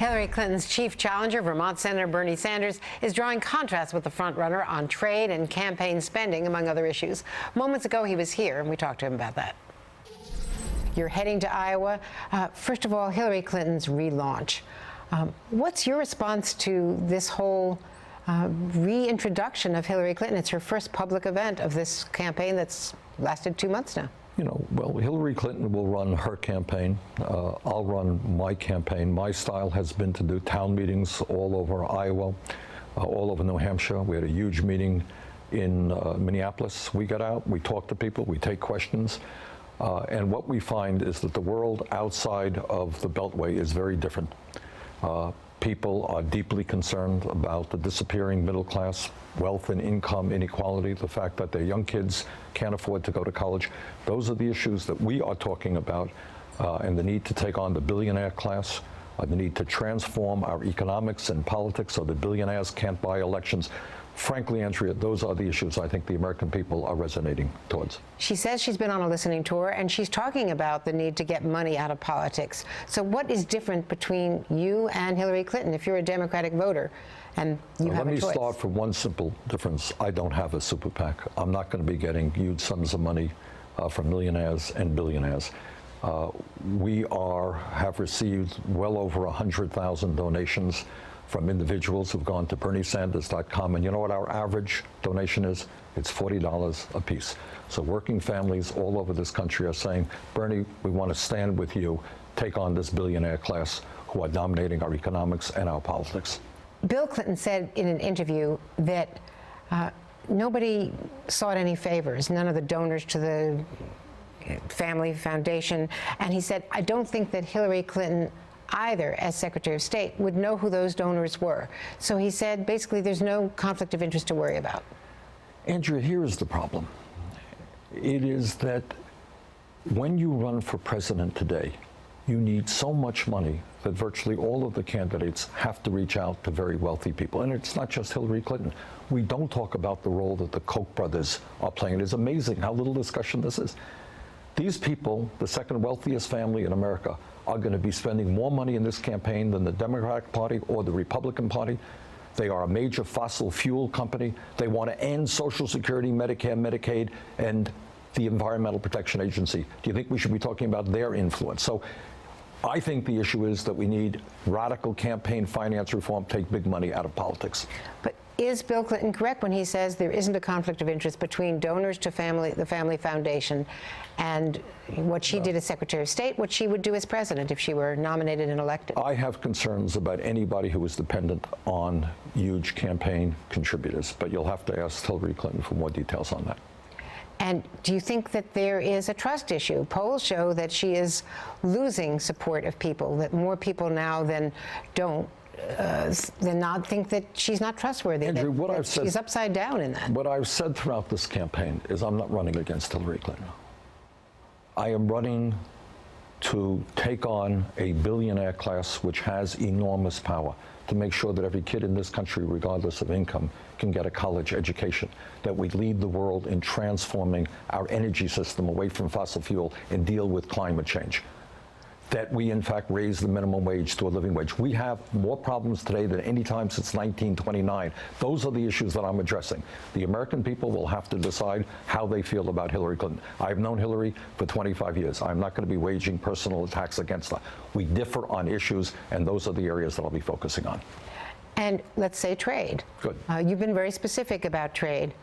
Hillary Clinton's chief challenger, Vermont Senator Bernie Sanders, is drawing contrasts with the frontrunner on trade and campaign spending, among other issues. Moments ago, he was here, and we talked to him about that. You're heading to Iowa. First of all, Hillary Clinton's relaunch. What's your response to this whole reintroduction of Hillary Clinton? It's her first public event of this campaign that's lasted 2 months now. You know, well, Hillary Clinton will run her campaign. I'll run my campaign. My style has been to do town meetings all over Iowa, all over New Hampshire. We had a huge meeting in Minneapolis. We got out, we talk to people, we take questions. And what we find is that the world outside of the Beltway is very different. People are deeply concerned about the disappearing middle class, wealth and income inequality, the fact that their young kids can't afford to go to college. Those are the issues that we are talking about, and the need to take on the billionaire class, the need to transform our economics and politics so that billionaires can't buy elections. Frankly, Andrea, those are the issues I think the American people are resonating towards. She says she's been on a listening tour, and she's talking about the need to get money out of politics. So what is different between you and Hillary Clinton if you're a Democratic voter and you have a choice? Let me start from one simple difference. I don't have a super PAC. I'm not going to be getting huge sums of money from millionaires and billionaires. We have received well over 100,000 donations from individuals who've gone to BernieSanders.com, and you know what our average donation is? It's $40 a piece. So working families all over this country are saying, Bernie, we want to stand with you, take on this billionaire class who are dominating our economics and our politics. Bill Clinton said in an interview that nobody sought any favors, none of the donors to the family foundation, and he said, I don't think that Hillary Clinton either, as Secretary of State, would know who those donors were. So he said, basically, there's no conflict of interest to worry about. Andrea, here is the problem. It is that when you run for president today, you need so much money that virtually all of the candidates have to reach out to very wealthy people. And it's not just Hillary Clinton. We don't talk about the role that the Koch brothers are playing. It is amazing how little discussion this is. These people, the second wealthiest family in America, are going to be spending more money in this campaign than the Democratic Party or the Republican Party. They are a major fossil fuel company. They want to end Social Security, Medicare, Medicaid, and the Environmental Protection Agency. Do you think we should be talking about their influence? So I think the issue is that we need radical campaign finance reform, take big money out of politics. But is Bill Clinton correct when he says there isn't a conflict of interest between donors to the Family Foundation and what she did as Secretary of State, what she would do as president if she were nominated and elected? I have concerns about anybody who is dependent on huge campaign contributors, but you'll have to ask Hillary Clinton for more details on that. And do you think that there is a trust issue? Polls show that she is losing support of people, that more people now than don't not think that she's not trustworthy. Andrew, what I've said, she's upside down in that. What I've said throughout this campaign is I'm not running against Hillary Clinton. I am running to take on a billionaire class which has enormous power to make sure that every kid in this country, regardless of income, can get a college education, that we lead the world in transforming our energy system away from fossil fuel and deal with climate change, that we, in fact, raise the minimum wage to a living wage. We have more problems today than any time since 1929. Those are the issues that I'm addressing. The American people will have to decide how they feel about Hillary Clinton. I've known Hillary for 25 years. I'm not going to be waging personal attacks against her. We differ on issues, and those are the areas that I'll be focusing on. And let's say trade. Good. You've been very specific about trade.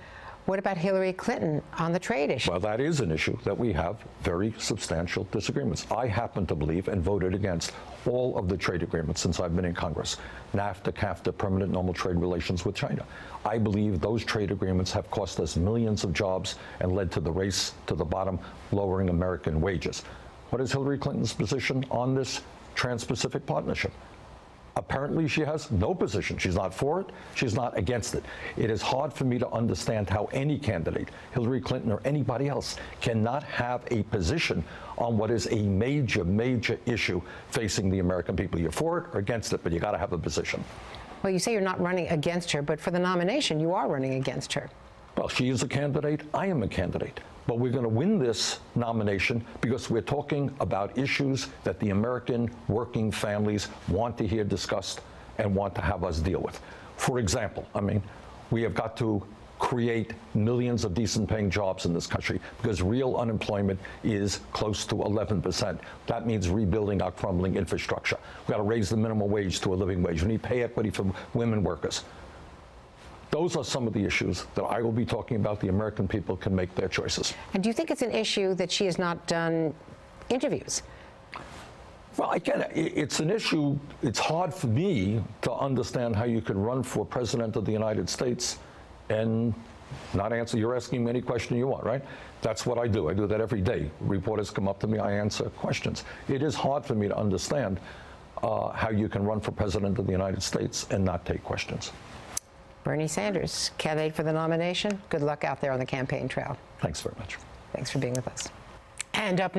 What about Hillary Clinton on the trade issue? Well, that is an issue that we have very substantial disagreements. I happen to believe and voted against all of the trade agreements since I've been in Congress. NAFTA, CAFTA, permanent normal trade relations with China. I believe those trade agreements have cost us millions of jobs and led to the race to the bottom, lowering American wages. What is Hillary Clinton's position on this Trans-Pacific Partnership? Apparently, she has no position. She's not for it. She's not against it. It is hard for me to understand how any candidate, Hillary Clinton or anybody else, cannot have a position on what is a major, major issue facing the American people. You're for it or against it, but you got to have a position. Well, you say you're not running against her, but for the nomination, you are running against her. Well, she is a candidate. I am a candidate. But we're going to win this nomination because we're talking about issues that the American working families want to hear discussed and want to have us deal with. For example, I mean, we have got to create millions of decent paying jobs in this country because real unemployment is close to 11%. That means rebuilding our crumbling infrastructure. We've got to raise the minimum wage to a living wage. We need pay equity for women workers. Those are some of the issues that I will be talking about. The American people can make their choices. And do you think it's an issue that she has not done interviews? Well, again, it's an issue. It's hard for me to understand how you can run for president of the United States and not answer. You're asking me any question you want, right? That's what I do. I do that every day. Reporters come up to me, I answer questions. It is hard for me to understand how you can run for president of the United States and not take questions. Bernie Sanders, candidate for the nomination. Good luck out there on the campaign trail. Thanks very much. Thanks for being with us. And up